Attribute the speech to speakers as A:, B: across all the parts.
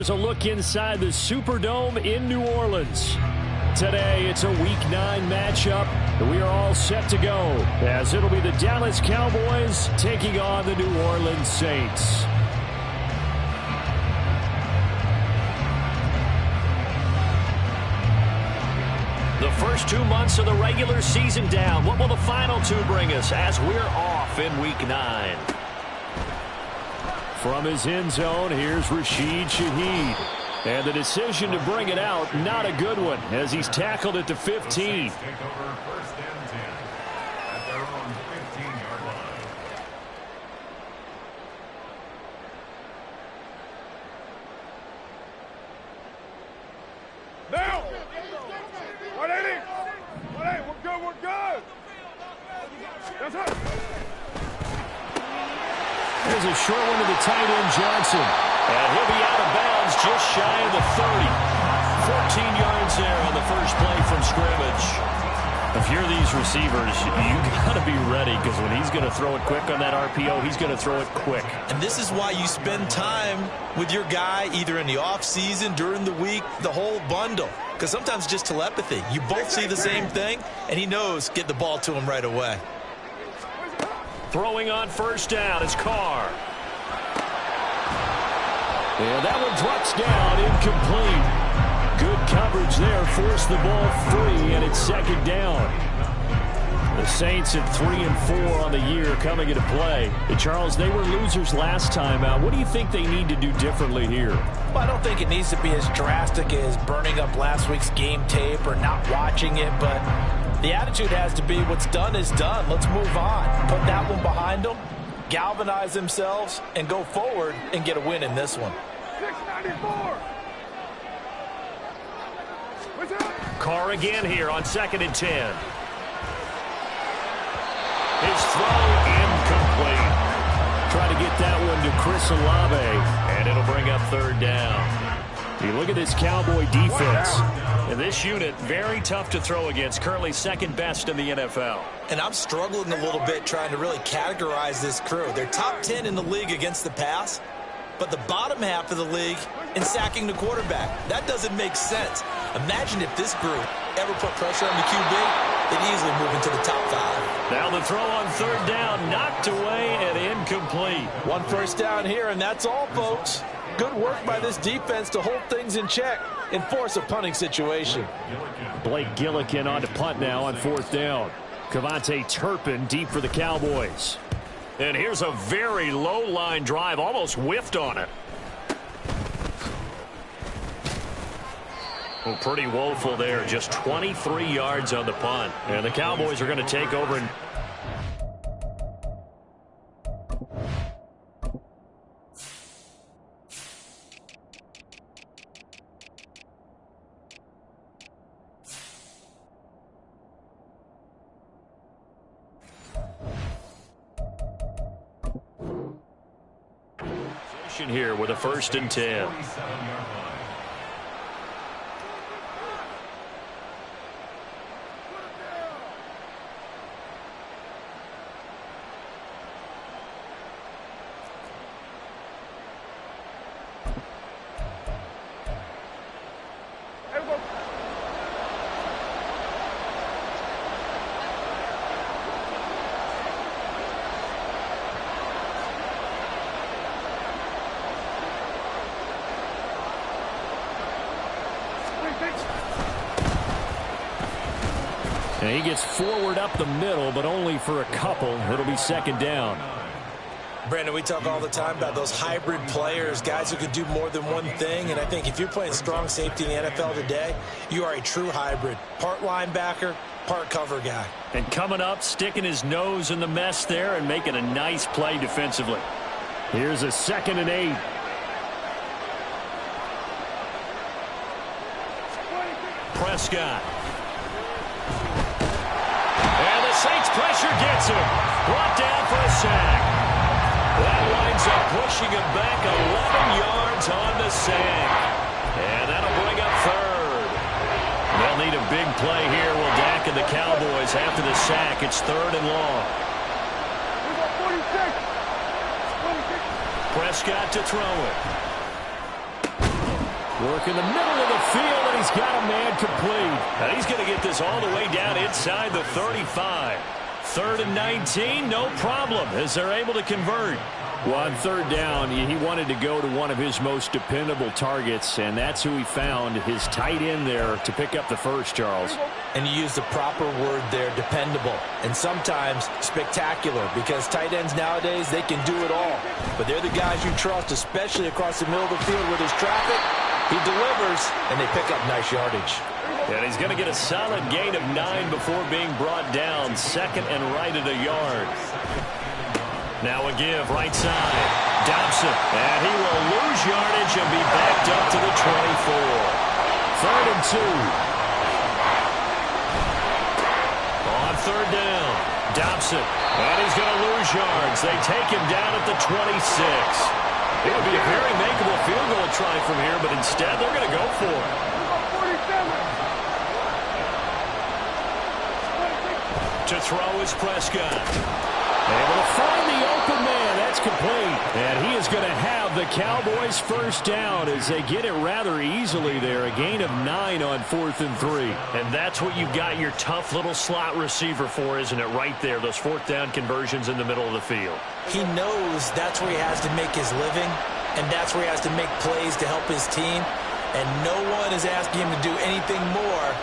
A: Here's a look inside the Superdome in New Orleans. Today, it's a Week 9 matchup. We are all set to go, as it'll be the Dallas Cowboys taking on the New Orleans Saints. The first 2 months of the regular season down. What will the final 2 bring us as we're off in Week 9? From his end zone, here's Rashid Shaheed. And the decision to bring it out, not a good one, as he's tackled at the 15.
B: Take over 1st and 10 at their own 15-yard line.
C: Now! 180! 180, we're good, we're good! That's it!
A: There's a short one to the tight end, Johnson. And he'll be out of bounds just shy of the 30. 14 yards there on the first play from scrimmage. If you're these receivers, you got to be ready, because when he's going to throw it quick on that RPO, he's going to throw it quick.
D: And this is why you spend time with your guy either in the offseason, during the week, the whole bundle. Because sometimes just telepathy. You both see the same thing, and he knows get the ball to him right away.
A: Throwing on first down is Carr. And that one drops down, incomplete. Good coverage there, forced the ball free, and it's second down. The Saints at 3-4 on the year coming into play. And Charles, they were losers last time out. What do you think they need to do differently here?
E: Well, I don't think it needs to be as drastic as burning up last week's game tape or not watching it, but the attitude has to be what's done is done. Let's move on. Put that one behind them, galvanize themselves, and go forward and get a win in this one.
C: 694!
A: Carr again here on 2nd and 10. His throw incomplete. Try to get that one to Chris Olave, and it'll bring up 3rd down. You look at this Cowboy defense. And this unit, very tough to throw against, currently 2nd best in the NFL.
D: And I'm struggling a little bit trying to really categorize this crew. They're top 10 in the league against the pass, but the bottom half of the league in sacking the quarterback. That doesn't make sense. Imagine if this group ever put pressure on the QB, they'd easily move into the top 5.
A: Now the throw on 3rd down, knocked away and incomplete.
E: 1 first down here, and that's all, folks. Good work by this defense to hold things in check and force a punting situation.
A: Blake Gillikin on to punt now on 4th down. Kevontae Turpin deep for the Cowboys. And here's a very low line drive, almost whiffed on it. Oh, pretty woeful there, just 23 yards on the punt. And the Cowboys are going to take over and here with a 1st and 10. And he gets forward up the middle, but only for a couple. It'll be 2nd down.
D: Brandon, we talk all the time about those hybrid players, guys who can do more than one thing. And I think if you're playing strong safety in the NFL today, you are a true hybrid. Part linebacker, part cover guy.
A: And coming up, sticking his nose in the mess there and making a nice play defensively. Here's a 2nd and 8. Prescott. And the Saints pressure gets him. Brought down for a sack. That winds up pushing him back 11 yards on the sack. And that'll bring up 3rd. They'll need a big play here. Will Dak and the Cowboys after the sack. It's 3rd and long. Prescott to throw it. Working the middle of the field, and he's got a man complete. And he's going to get this all the way down inside the 35. 3rd and 19, no problem, as they're able to convert. Well, on 3rd down, he wanted to go to one of his most dependable targets, and that's who he found, his tight end there, to pick up the first, Charles.
D: And you use the proper word there, dependable, and sometimes spectacular, because tight ends nowadays, they can do it all. But they're the guys you trust, especially across the middle of the field where there's traffic. He delivers, and they pick up nice yardage.
A: And he's going to get a solid gain of 9 before being brought down, 2nd and right at a yard. Now a give, right side. Dobson, and he will lose yardage and be backed up to the 24. 3rd and 2. On 3rd down, Dobson, and he's going to lose yards. They take him down at the 26. It would be a very makeable field goal try from here, but instead they're going to go for it. To throw is Prescott. Able to find the open man. That's complete. And he is going to have the Cowboys first down as they get it rather easily there. A gain of 9 on 4th and 3. And that's what you've got your tough little slot receiver for, isn't it? Right there, those 4th down conversions in the middle of the field.
D: He knows that's where he has to make his living, and that's where he has to make plays to help his team. And no one is asking him to do anything more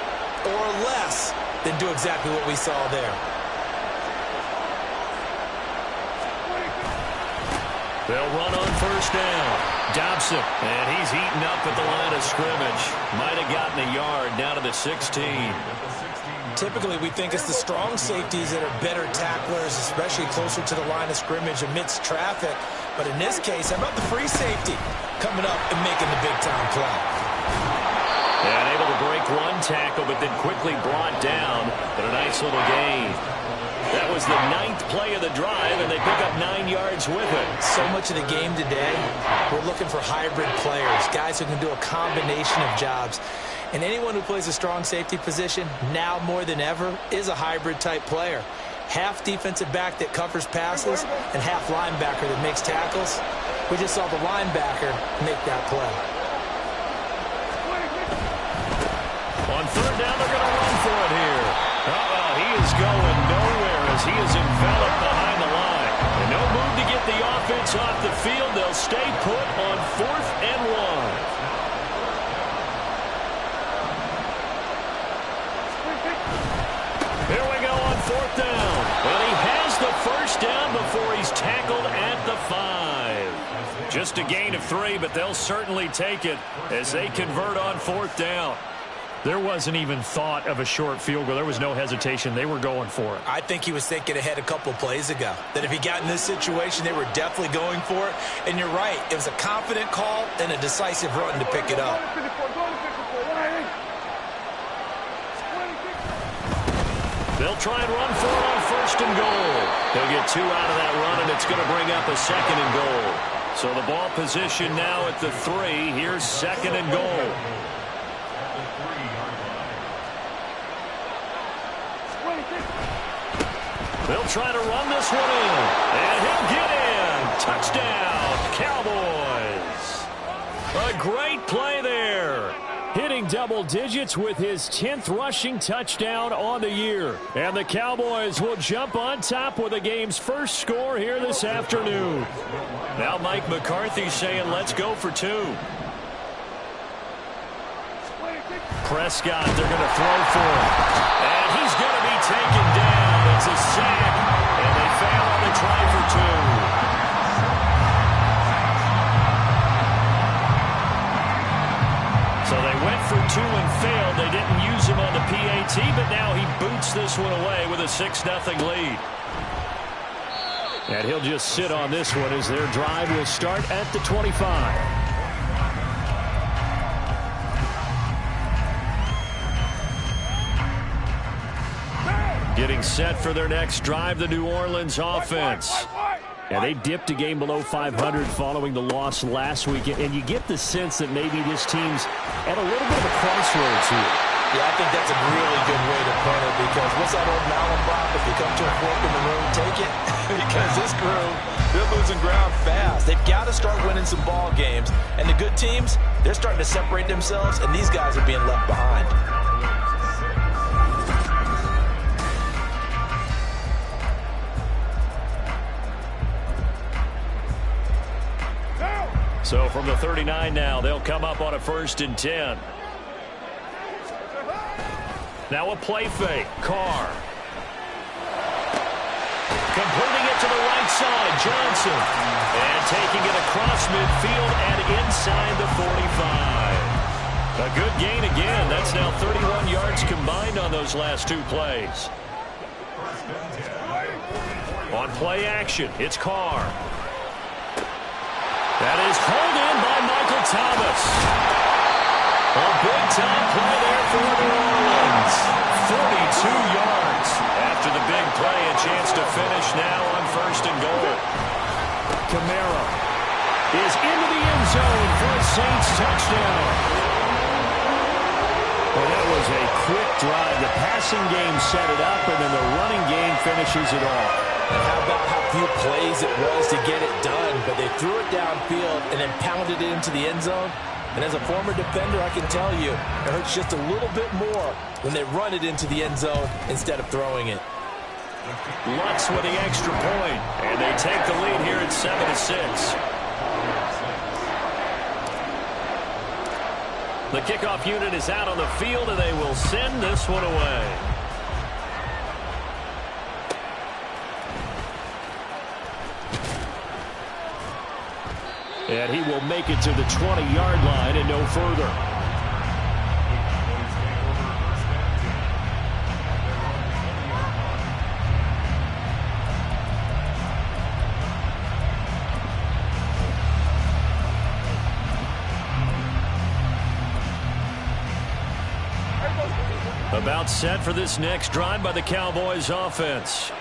D: or less than do exactly what we saw there.
A: They'll run on 1st down. Dobson, and he's eaten up at the line of scrimmage. Might have gotten a yard down to the 16.
D: Typically, we think it's the strong safeties that are better tacklers, especially closer to the line of scrimmage amidst traffic. But in this case, how about the free safety coming up and making the big-time play?
A: And able to break one tackle, but then quickly brought down. But a nice little gain. That was the 9th play of the drive, and they pick up 9 yards with it.
D: So much of the game today, we're looking for hybrid players, guys who can do a combination of jobs. And anyone who plays a strong safety position, now more than ever, is a hybrid-type player. Half defensive back that covers passes, and half linebacker that makes tackles. We just saw the linebacker make that play.
A: On 3rd down, they're going to run for it here. He is going nowhere as he is enveloped behind the line. And no move to get the offense off the field. They'll stay put on 4th and 1. Here we go on 4th down. And he has the first down before he's tackled at the 5. Just a gain of 3, but they'll certainly take it as they convert on 4th down. There wasn't even thought of a short field goal. There was no hesitation. They were going for it.
D: I think he was thinking ahead a couple plays ago, that if he got in this situation, they were definitely going for it. And you're right. It was a confident call and a decisive run to pick it up.
A: They'll try and run for it on 1st and goal. They'll get 2 out of that run, and it's going to bring up a 2nd and goal. So the ball position now at the 3. Here's 2nd and goal. They'll try to run this one in, and he'll get in. Touchdown, Cowboys. A great play there. Hitting double digits with his 10th rushing touchdown on the year. And the Cowboys will jump on top with the game's first score here this afternoon. Now Mike McCarthy saying, let's go for 2. Prescott, they're going to throw for him. And he's going to be taken down. It's a sack, and they fail on the try for 2. So they went for 2 and failed. They didn't use him on the PAT, but now he boots this one away with a 6-0 lead. And he'll just sit on this one as their drive will start at the 25. Getting set for their next drive, the New Orleans offense. And they dipped a game below 500 following the loss last week. And you get the sense that maybe this team's at a little bit of a crossroads here.
D: Yeah, I think that's a really good way to put it, because what's that old Malaprop? If you come to a fork in the road, take it. Because this crew
E: They're losing ground fast. They've got to start winning some ball games. And the good teams, they're starting to separate themselves, and these guys are being left behind.
A: So from the 39 now, they'll come up on a 1st and 10. Now a play fake. Carr. Completing it to the right side, Johnson. And taking it across midfield and inside the 45. A good gain again. That's now 31 yards combined on those last 2 plays. On play action, it's Carr. That is hauled in by Michael Thomas. A big-time play there for New Orleans. 42 yards. After the big play, a chance to finish now on 1st and goal. Kamara is into the end zone for a Saints touchdown. Well, that was a quick drive. The passing game set it up, and then the running game finishes it off.
E: And how about how few plays it was to get it done, but they threw it downfield and then pounded it into the end zone. And as a former defender, I can tell you, it hurts just a little bit more when they run it into the end zone instead of throwing it.
A: Lutz with the extra point, and they take the lead here at 7-6. The kickoff unit is out on the field, and they will send this one away. And he will make it to the 20-yard line and no further. About set for this next drive by the Cowboys offense.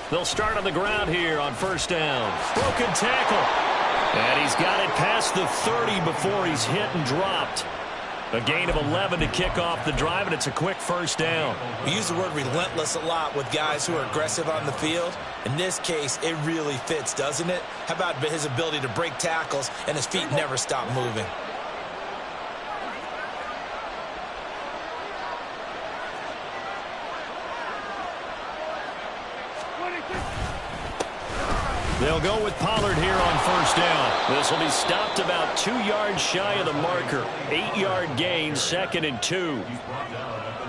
A: They'll start on the ground here on 1st down. Broken tackle. And he's got it past the 30 before he's hit and dropped. A gain of 11 to kick off the drive, and it's a quick 1st down.
D: We use the word relentless a lot with guys who are aggressive on the field. In this case, it really fits, doesn't it? How about his ability to break tackles and his feet never stop moving?
A: They'll go with Pollard here on 1st down. This will be stopped about 2 yards shy of the marker. 8-yard gain, 2nd and 2.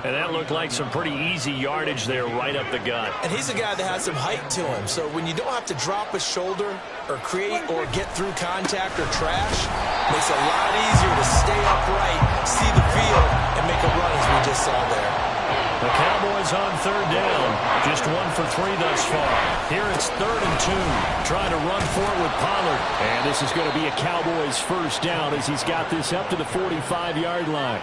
A: And that looked like some pretty easy yardage there right up the gut.
D: And he's a guy that has some height to him. So when you don't have to drop a shoulder or create or get through contact or trash, makes it a lot easier to stay upright, see the field, and make a run as we just saw there.
A: The Cowboys on 3rd down. Just 1 for 3 thus far. Here it's 3rd and 2. Trying to run for it with Pollard. And this is going to be a Cowboys 1st down as he's got this up to the 45-yard line.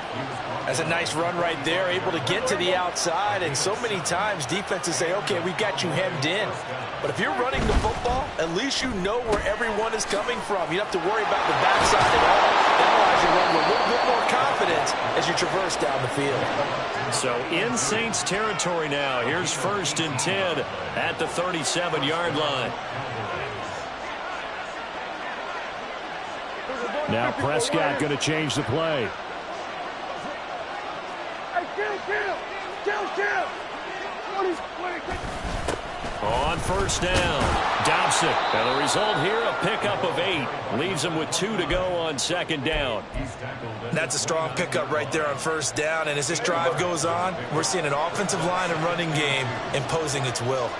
E: That's a nice run right there, able to get to the outside. And so many times defenses say, okay, we got you hemmed in. But if you're running the football, at least you know where everyone is coming from. You don't have to worry about the backside at all. That allows you to run with a little bit more confidence as you traverse down the field.
A: So in Saints territory now. Here's 1st and 10 at the 37-yard line. Now Prescott going to change the play. On 1st down, Dobson. And the result here, a pickup of 8. Leaves him with 2 to go on 2nd down.
D: That's a strong pickup right there on 1st down. And as this drive goes on, we're seeing an offensive line and running game imposing its will.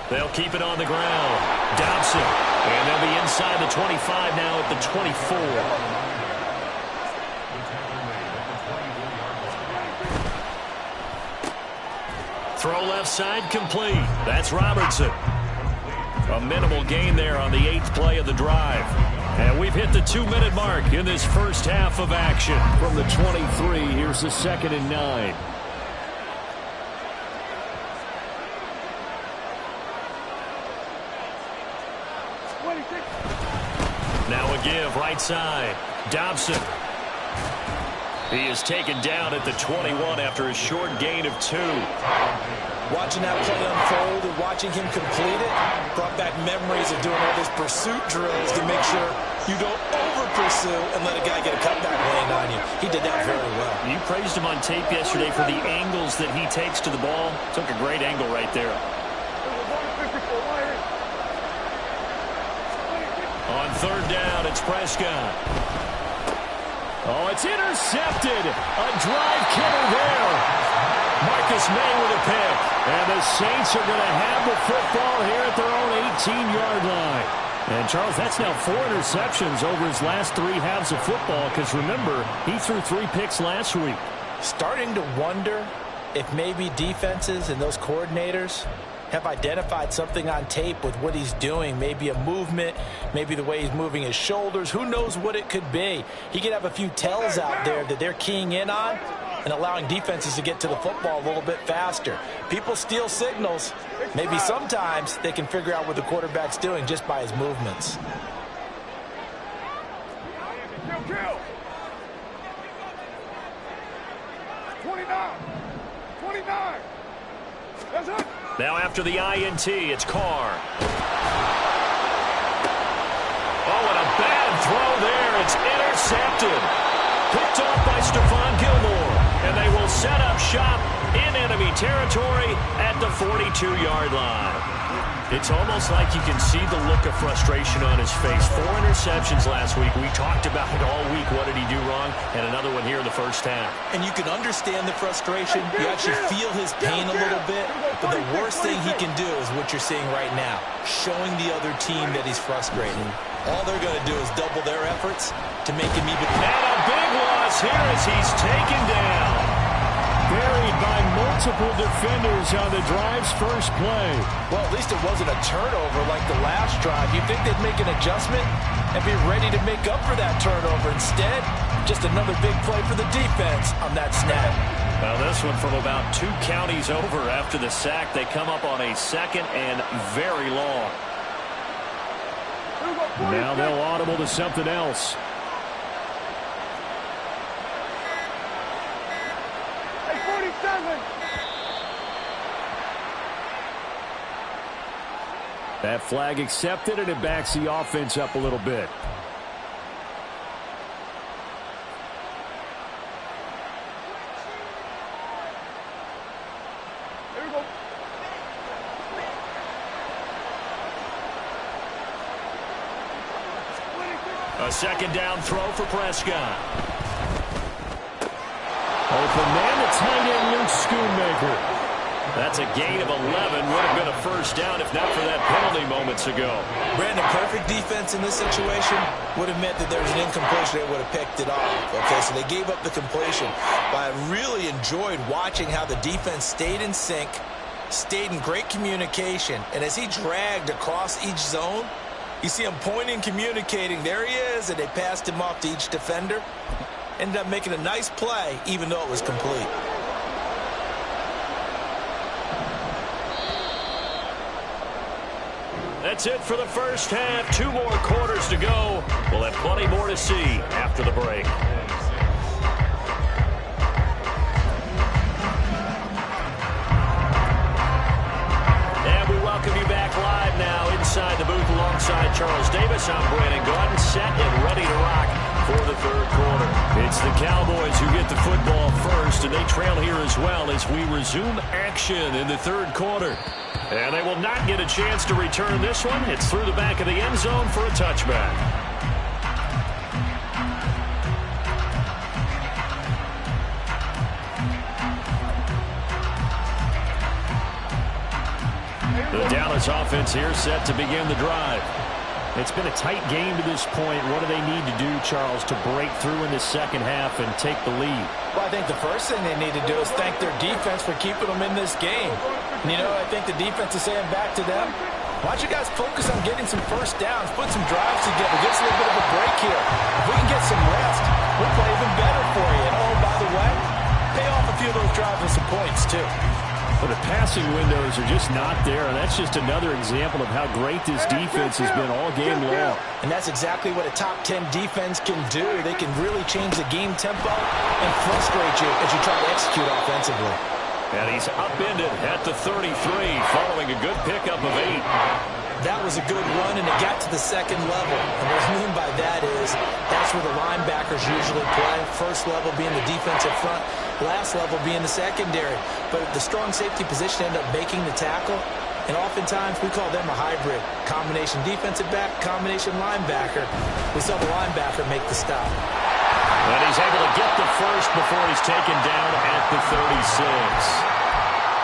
A: They'll keep it on the ground. Dobson. And they'll be inside the 25 now at the 24. Throw left side complete. That's Robertson. A minimal gain there on the 8th play of the drive. And we've hit the 2-minute mark in this first half of action. From the 23, here's the 2nd and 9. Now a give, right side. Dobson. He is taken down at the 21 after a short gain of 2.
D: Watching that play unfold and watching him complete it brought back memories of doing all those pursuit drills to make sure you don't over-pursue and let a guy get a cutback lane on you. He did that very well.
A: You praised him on tape yesterday for the angles that he takes to the ball. Took a great angle right there. On third down, it's Prescott. Oh, it's intercepted. A drive killer there. Marcus May with a pick. And the Saints are going to have the football here at their own 18-yard line. And, Charles, that's now 4 interceptions over his last 3 halves of football because, remember, he threw 3 picks last week.
E: Starting to wonder if maybe defenses and those coordinators have identified something on tape with what he's doing. Maybe a movement, maybe the way he's moving his shoulders. Who knows what it could be? He could have a few tells out there that they're keying in on and allowing defenses to get to the football a little bit faster. People steal signals. Maybe sometimes they can figure out what the quarterback's doing just by his movements.
C: Kill. 29. That's it.
A: Now after the INT, it's Carr. Oh, and a bad throw there. It's intercepted. Picked off by Stephon Gilmore. And they will set up shop in enemy territory at the 42-yard line. It's almost like you can see the look of frustration on his face. 4 interceptions last week. We talked about it all week. What did he do wrong? And another one here in the first half.
D: And you can understand the frustration. You actually feel his pain a little bit. But the worst thing he can do is what you're seeing right now, showing the other team that he's frustrated. All they're going to do is double their efforts to make him even.
A: And a big loss here as he's taken down. Buried by multiple defenders on the drive's first play.
E: Well, at least it wasn't a turnover like the last drive. You'd think they'd make an adjustment and be ready to make up for that turnover. Instead, just another big play for the defense on that snap.
A: Now this one from about 2 counties over after the sack. They come up on a 2nd and very long. Now they'll audible to something else. That flag accepted, and it backs the offense up a little bit.
C: Here we go.
A: A 2nd down throw for Prescott. Open man, the tight end, Luke Schoonmaker. That's a gain of 11. Would have been a first down if not for that penalty moments ago.
D: Brandon, perfect defense in this situation would have meant that there was an incompletion. They would have picked it off. Okay, so they gave up the completion. But I really enjoyed watching how the defense stayed in sync, stayed in great communication. And as he dragged across each zone, you see him pointing, communicating. There he is, and they passed him off to each defender. Ended up making a nice play, even though it was complete.
A: That's it for the first half. 2 more quarters to go. We'll have plenty more to see after the break. And we welcome you back live now inside the booth alongside Charles Davis. I'm Brandon Gaudin, set and ready to rock for the 3rd quarter. It's the Cowboys who get the football first, and they trail here as well as we resume action in the 3rd quarter. And they will not get a chance to return this one. It's through the back of the end zone for a touchback. The Dallas offense here set to begin the drive. It's been a tight game to this point. What do they need to do, Charles, to break through in the second half and take the lead?
E: Well, I think the first thing they need to do is thank their defense for keeping them in this game. And, you know, I think the defense is saying back to them, why don't you guys focus on getting some first downs, put some drives together, get us a little bit of a break here. If we can get some rest, we'll play even better for you. And, oh, by the way, pay off a few of those drives with some points, too.
A: But the passing windows are just not there, and that's just another example of how great this defense has been all game long.
E: And that's exactly what a top 10 defense can do. They can really change the game tempo and frustrate you as you try to execute offensively.
A: And he's upended at the 33 following a good pickup of 8.
D: That was a good run, and it got to the second level. And what I mean by that is that's where the linebackers usually play. First level being the defensive front, last level being the secondary. But the strong safety position ended up making the tackle. And oftentimes we call them a hybrid. Combination defensive back, combination linebacker. We saw the linebacker make the stop.
A: And he's able to get the first before he's taken down at the 36.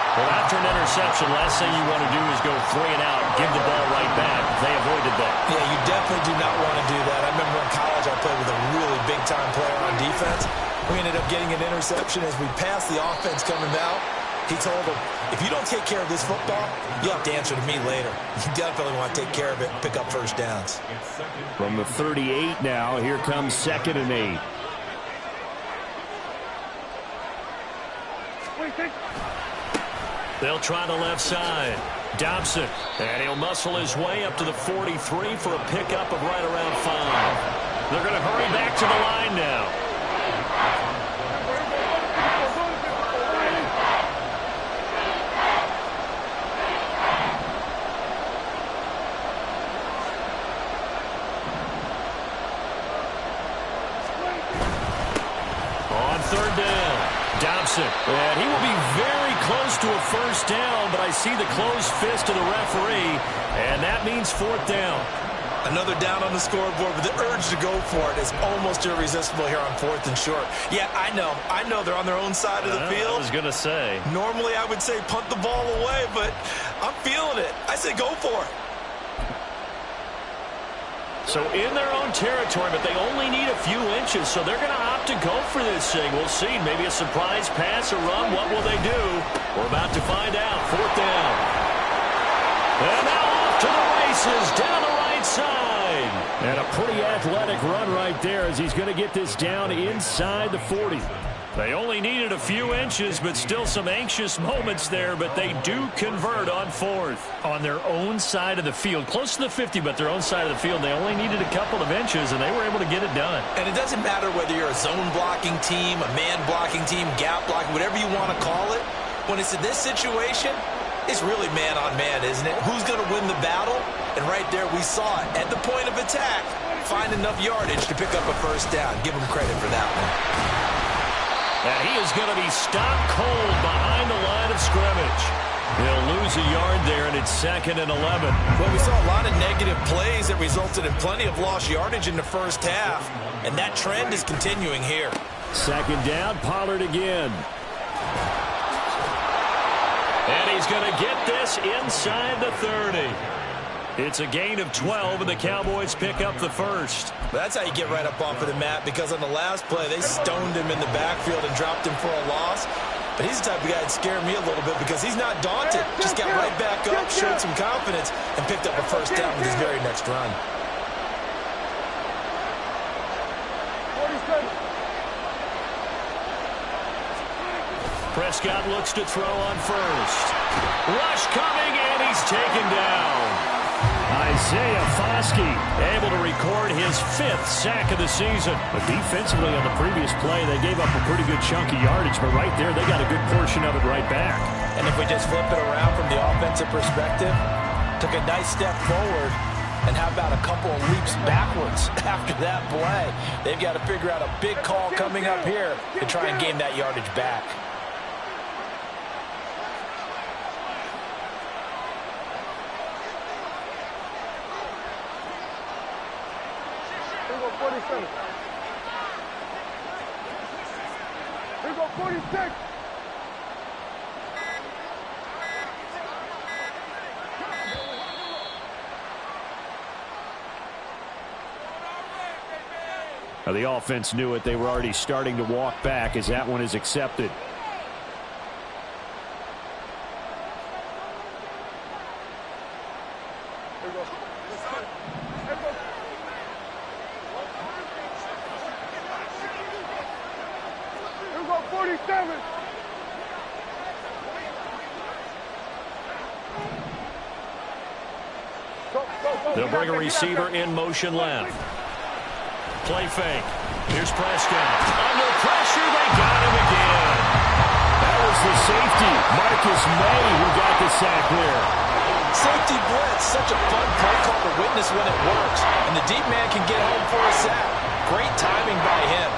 A: Well, after an interception, last thing you want to do is go 3 and out, give the ball right back. They avoided that.
D: Yeah, you definitely do not want to do that. I remember in college I played with a really big-time player on defense. We ended up getting an interception as we passed the offense coming out. He told him, if you don't take care of this football, you'll have to answer to me later. You definitely want to take care of it and pick up first downs.
A: From the 38 now, here comes 2nd and 8. They'll try the left side. Dobson, and he'll muscle his way up to the 43 for a pickup of right around 5. They're going to hurry back to the line now. On 3rd down. Dobson, and he will be very close to a first down, but I see the closed fist of the referee, and that means 4th down.
D: Another down on the scoreboard, but the urge to go for it is almost irresistible here on 4th and short. Yeah, I know they're on their own side of the field.
A: I was going to say.
D: Normally I would say punt the ball away, but I'm feeling it. I say go for it.
A: So in their own territory, but they only need a few inches, so they're going to opt to go for this thing. We'll see. Maybe a surprise pass or run. What will they do? We're about to find out. 4th down. And now off to the races down the right side. And a pretty athletic run right there as he's going to get this down inside the 40. They only needed a few inches, but still some anxious moments there, but they do convert on 4th. On their own side of the field, close to the 50, but their own side of the field, they only needed a couple of inches, and they were able to get it done.
D: And it doesn't matter whether you're a zone blocking team, a man blocking team, gap blocking, whatever you want to call it. When it's in this situation, it's really man on man, isn't it? Who's going to win the battle? And right there we saw it. At the point of attack, find enough yardage to pick up a first down. Give him credit for that one.
A: And he is going to be stopped cold behind the line of scrimmage. He'll lose a yard there, and it's 2nd and 11.
D: Well, we saw a lot of negative plays that resulted in plenty of lost yardage in the first half, and that trend is continuing here.
A: 2nd down, Pollard again. And he's going to get this inside the 30. It's a gain of 12, and the Cowboys pick up the first.
D: That's how you get right up off of the mat, because on the last play, they stoned him in the backfield and dropped him for a loss. But he's the type of guy that scared me a little bit because he's not daunted. Just got right back up, showed some confidence, and picked up a first down with his very next run.
A: Prescott looks to throw on first. Rush coming, and he's taken down. Isaiah Foskey able to record his 5th sack of the season. But defensively on the previous play, they gave up a pretty good chunk of yardage, but right there they got a good portion of it right back.
D: And if we just flip it around from the offensive perspective, took a nice step forward, and how about a couple of leaps backwards after that play? They've got to figure out a big call coming up here to try and gain that yardage back.
C: Here go 46.
A: Now the offense knew it. They were already starting to walk back as that one is accepted. They'll bring a receiver in motion left. Play fake. Here's Prescott. Under pressure, they got him again. That was the safety, Marcus May, who got the sack there.
D: Safety blitz, such a fun play call to witness when it works. And the deep man can get home for a sack. Great timing by him.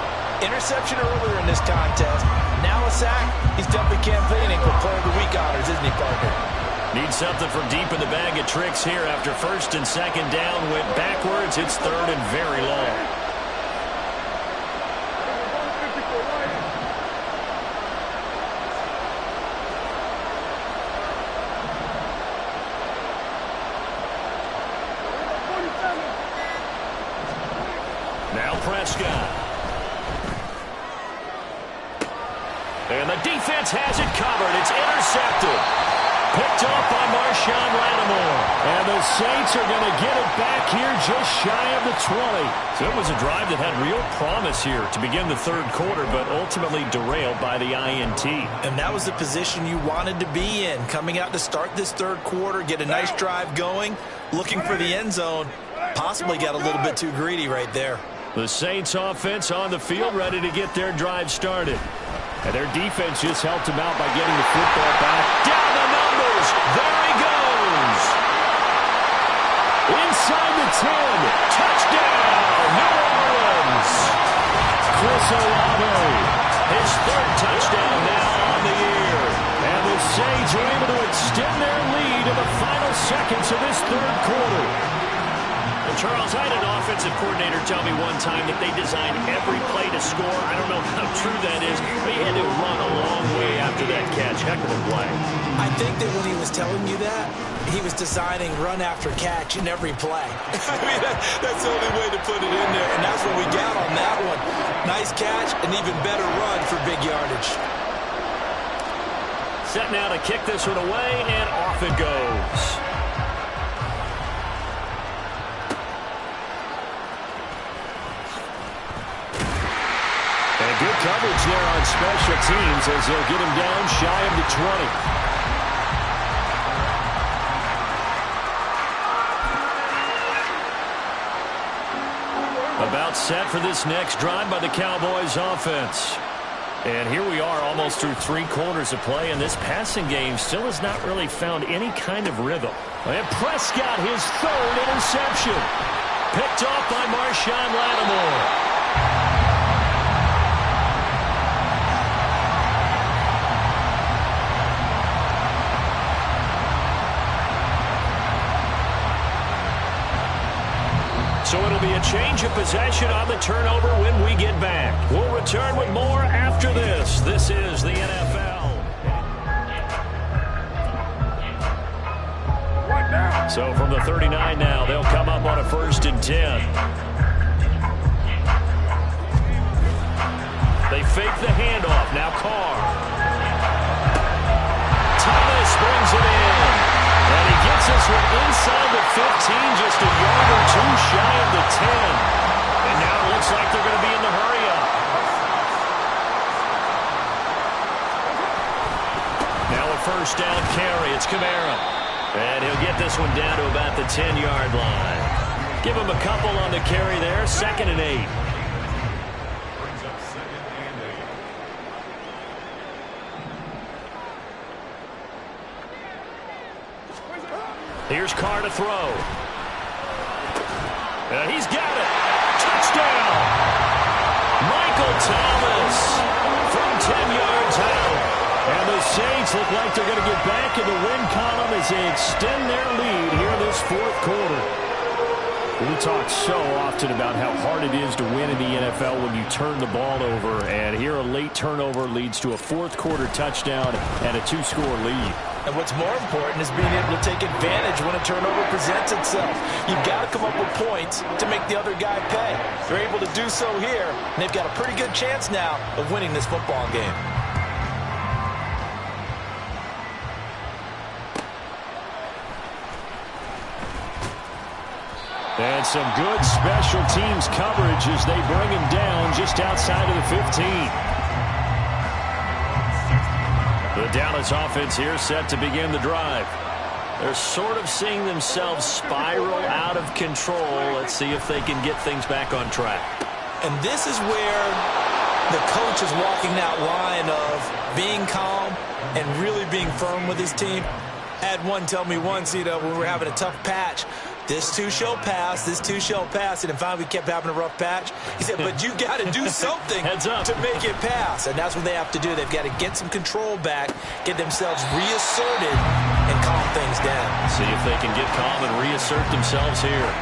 D: Interception earlier in this contest. Now a sack. He's definitely campaigning for Player of the Week honors, isn't he, Parker?
A: Need something from deep in the bag of tricks here after first and second down went backwards. It's third and very long. Now Prescott. And the defense has it covered. It's intercepted. Picked up by Marshawn Lattimore. And the Saints are going to get it back here just shy of the 20. So it was a drive that had real promise here to begin the third quarter, but ultimately derailed by the INT.
D: And that was the position you wanted to be in. Coming out to start this third quarter, get a nice drive going, looking for the end zone. Possibly got a little bit too greedy right there.
A: The Saints offense on the field, ready to get their drive started. And their defense just helped them out by getting the football back. Down the numbers. There he goes. Inside the 10. Touchdown, New Orleans. Chris Olave. His third touchdown now on the year. And the Saints are able to extend their lead in the final seconds of this third quarter. Well, Charles, I had an offensive coordinator tell me one time that they designed every play to score. I don't know how true that is, but he had to run a long way after that catch. Heck of a play.
D: I think that when he was telling you that, he was designing run after catch in every play. I mean, that's the only way to put it in there, and that's what we got on that one. Nice catch, an even better run for big yardage.
A: Set now to kick this one away, and off it goes. Good coverage there on special teams as they'll get him down shy of the 20. About set for this next drive by the Cowboys offense. And here we are almost through 3 quarters of play, and this passing game still has not really found any kind of rhythm. And Prescott, his third interception. Picked off by Marshawn Lattimore. So it'll be a change of possession on the turnover when we get back. We'll return with more after this. This is the NFL. So from the 39 now, they'll come up on a 1st and 10. They fake the handoff. Now Carr. Thomas brings it in. And he gets this one inside the 15, just a yard or two shy of the 10. And now it looks like they're going to be in the hurry-up. Now a first down carry. It's Kamara. And he'll get this one down to about the 10-yard line. Give him a couple on the carry there. 2nd and 8.
B: Brings up 2nd and 8.
A: Here's Carr to throw. And he's got it. Touchdown. Michael Thomas from 10 yards out. And the Saints look like they're going to get back in the win column as they extend their lead here in this 4th quarter. We talk so often about how hard it is to win in the NFL when you turn the ball over. And here a late turnover leads to a 4th quarter touchdown and a 2-score lead.
D: And what's more important is being able to take advantage when a turnover presents itself. You've got to come up with points to make the other guy pay. They're able to do so here, and they've got a pretty good chance now of winning this football game.
A: And some good special teams coverage as they bring him down just outside of the 15. The Dallas offense here set to begin the drive. They're sort of seeing themselves spiral out of control. Let's see if they can get things back on track.
D: And this is where the coach is walking that line of being calm and really being firm with his team. I had one tell me once, when we were having a tough patch, this too shall pass, this too shall pass. And finally we kept having a rough patch. He said, but you got to do something to make it pass. And that's what they have to do. They've got to get some control back, get themselves reasserted, and calm things down.
A: See if they can get calm and reassert themselves here.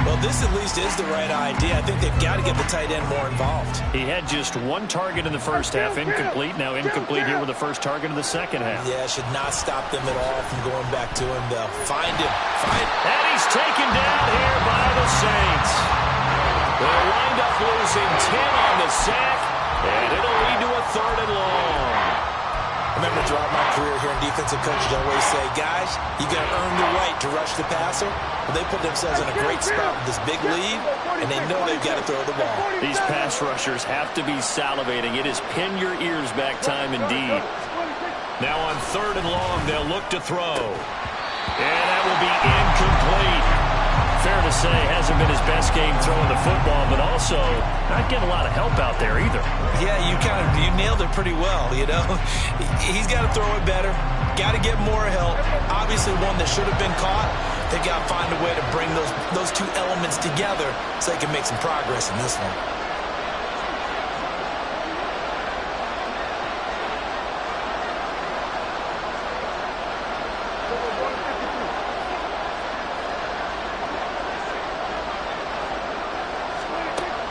D: Well, this at least is the right idea. I think they've got to get the tight end more involved.
A: He had just one target in the first half, incomplete. Now incomplete here with the first target of the second half.
D: Yeah, should not stop them at all from going back to him. They'll find him.
A: And he's taken down here by the Saints. They'll wind up losing 10 on the sack, and it'll lead to a 3rd and long.
D: I remember throughout my career here in defensive coaches always say, guys, you got to earn the right to rush the passer. Well, they put themselves in a great spot with this big lead, and they know they've got to throw the ball.
A: These pass rushers have to be salivating. It is pin your ears back time indeed. Now on 3rd and long, they'll look to throw. And that will be incomplete. Fair to say, hasn't been his best game throwing the football, but also not getting a lot of help out there either.
D: Yeah, you nailed it pretty well, He's got to throw it better, got to get more help. Obviously one that should have been caught. They've got to find a way to bring those two elements together so they can make some progress in this one.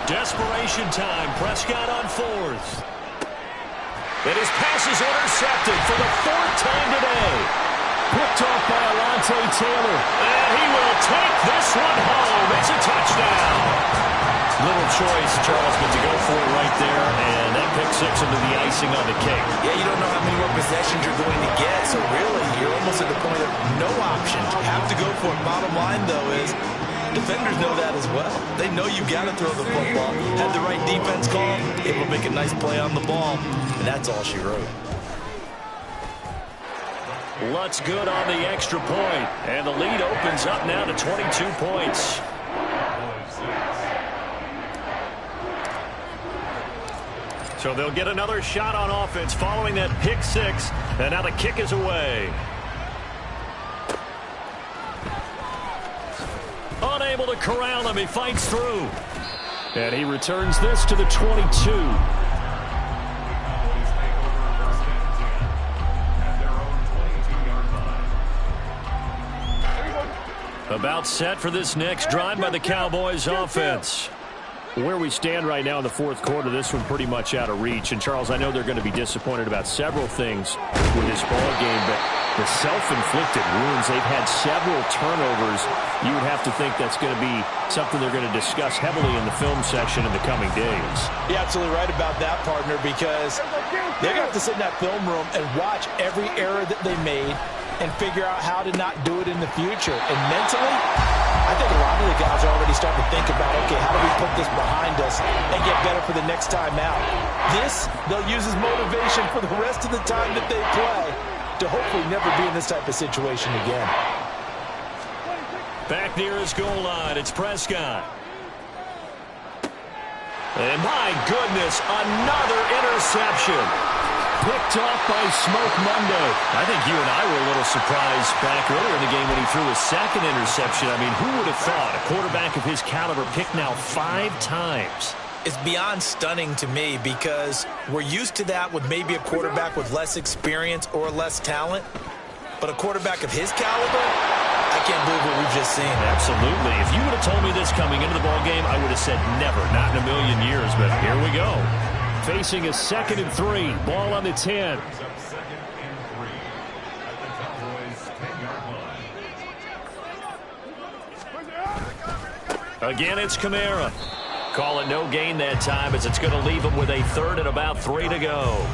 A: Desperation time. Prescott on 4th. And his pass is intercepted for the 4th time today. Picked off by Alontae Taylor. And he will take this one home. It's a touchdown. Little choice, Charles, but to go for it right there. And that pick 6 into the icing on the cake.
D: Yeah, you don't know how many more possessions you're going to get. So really, you're almost at the point of no options. You have to go for it. Bottom line, though, is defenders know that as well. They know you got to throw the football. Had the right defense call, able to make a nice play on the ball, and that's all she wrote.
A: Lutz good on the extra point, and the lead opens up now to 22 points. So they'll get another shot on offense following that pick 6, and now the kick is away. Unable to corral him. He fights through. And he returns this to the 22. About set for this next drive by the Cowboys offense. Where we stand right now in the 4th quarter, this one pretty much out of reach. And, Charles, I know they're going to be disappointed about several things with this ball game, but the self-inflicted wounds, they've had several turnovers. You would have to think that's going to be something they're going to discuss heavily in the film section in the coming days.
D: You're absolutely right about that, partner, because they're going to have to sit in that film room and watch every error that they made and figure out how to not do it in the future. And mentally, I think a lot of the guys are already starting to think about, okay, how do we put this behind us and get better for the next time out? This, they'll use as motivation for the rest of the time that they play to hopefully never be in this type of situation again.
A: Back near his goal line, it's Prescott. And my goodness, another interception. Picked off by Smoke Monday. I think you and I were a little surprised back earlier in the game when he threw his 2nd interception. I mean, who would have thought a quarterback of his caliber picked now 5 times?
D: It's beyond stunning to me because we're used to that with maybe a quarterback with less experience or less talent. But a quarterback of his caliber, I can't believe what we've just seen.
A: Absolutely. If you would have told me this coming into the ballgame, I would have said never, not in a million years. But here we go. Facing a 2nd and 3. Ball on the 10. Again, it's Kamara. Call it no gain that time as it's going to leave him with a 3rd and about 3 to go.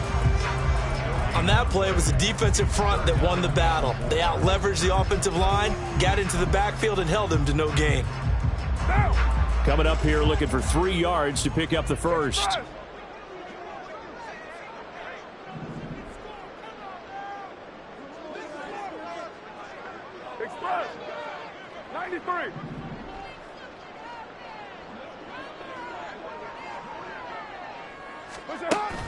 D: On that play, it was the defensive front that won the battle. They out-leveraged the offensive line, got into the backfield, and held them to no gain.
A: Coming up here looking for 3 yards to pick up the first.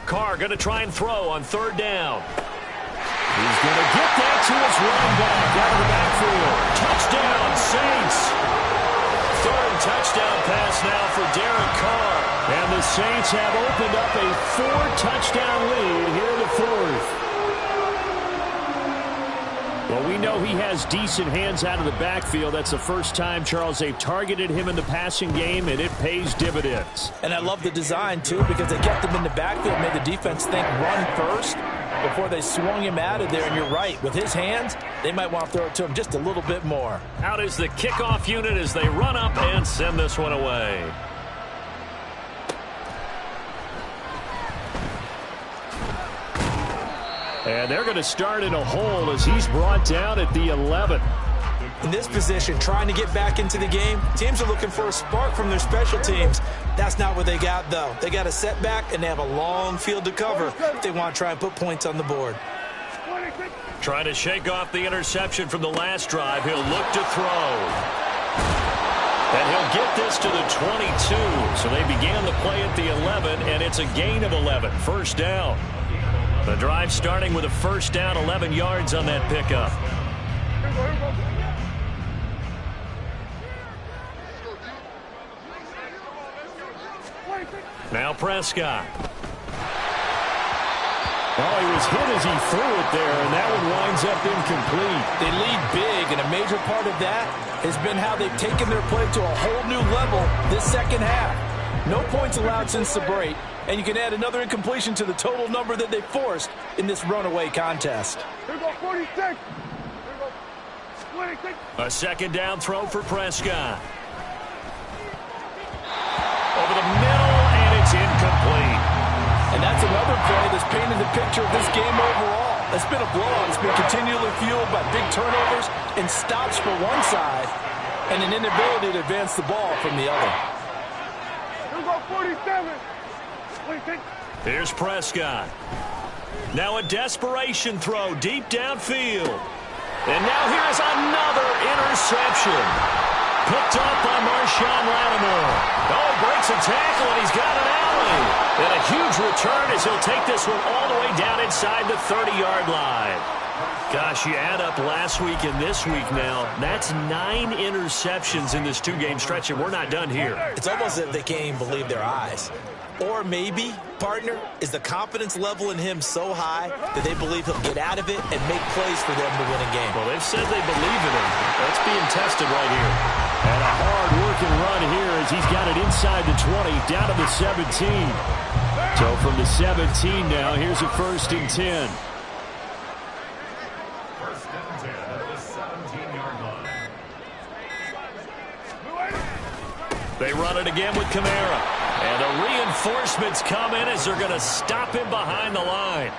A: Carr going to try and throw on third down. He's going to get that to his running back out of the backfield. Touchdown, Saints. Third touchdown pass now for Derek Carr. And the Saints have opened up a 4-touchdown lead here in the fourth. Well, we know he has decent hands out of the backfield. That's the first time, Charles, they've targeted him in the passing game, and it pays dividends.
E: And I love the design, too, because they kept him in the backfield, made the defense think run first before they swung him out of there. And you're right, with his hands, they might want to throw it to him just a little bit more.
A: Out is the kickoff unit as they run up and send this one away. And they're going to start in a hole as he's brought down at the 11.
D: In this position, trying to get back into the game, teams are looking for a spark from their special teams. That's not what they got, though. They got a setback, and they have a long field to cover if they want to try and put points on the board.
A: Trying to shake off the interception from the last drive. He'll look to throw. And he'll get this to the 22. So they began the play at the 11, and it's a gain of 11. First down. The drive starting with a first down, 11 yards on that pickup. Now Prescott. Oh, he was hit as he threw it there, and that one winds up incomplete.
E: They lead big, and a major part of that has been how they've taken their play to a whole new level this second half. No points allowed since the break, and you can add another incompletion to the total number that they forced in this runaway contest.
C: Here go 46. Here go 26.
A: A second down throw for Prescott. Over the middle, and it's incomplete.
E: And that's another play that's painted the picture of this game overall. It's been a blowout. It's been continually fueled by big turnovers and stops for one side and an inability to advance the ball from the other.
C: Here go 47. 26.
A: Here's Prescott. Now a desperation throw deep downfield. And now here's another interception. Picked up by Marshawn Lattimore. Oh, breaks a tackle, and he's got an alley. And a huge return as he'll take this one all the way down inside the 30-yard line. Gosh, you add up last week and this week now, that's 9 interceptions in this two-game stretch, and we're not done here.
D: It's almost as if they can't even believe their eyes. Or maybe, partner, is the confidence level in him so high that they believe he'll get out of it and make plays for them to win a game.
A: Well, they've said they believe in him. That's being tested right here. And a hard-working run here as he's got it inside the 20, down to the 17. So from the 17 now, here's a 1st and 10.
B: First and 10 at the 17-yard line.
A: They run it again with Kamara. And the reinforcements come in as they're going to stop him behind the line.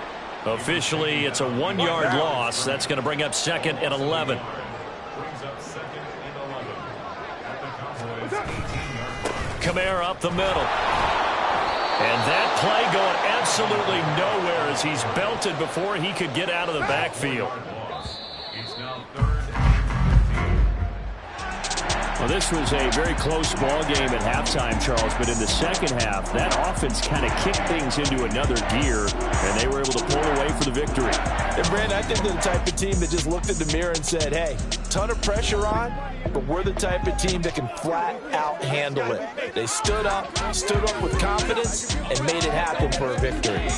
A: Officially, it's a 1-yard loss. That's going to bring up 2nd and 11.
B: Brings up 2nd and 11 at the Cowboys' 18-yard line.
A: Kamara up the middle. And that play going absolutely nowhere as he's belted before he could get out of the backfield.
B: It's now 3rd and 15.
A: Well, this was a very close ball game at halftime, Charles, but in the second half, that offense kind of kicked things into another gear, and they were able to pull away for the victory.
E: And, Brandon, I think they're the type of team that just looked in the mirror and said, hey, ton of pressure on, but we're the type of team that can flat out handle it. They stood up with confidence, and made it happen for a victory.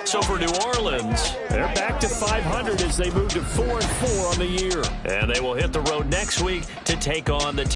A: So for New Orleans, they're back to 500 as they move to 4-4 on the year. And they will hit the road next week to take on the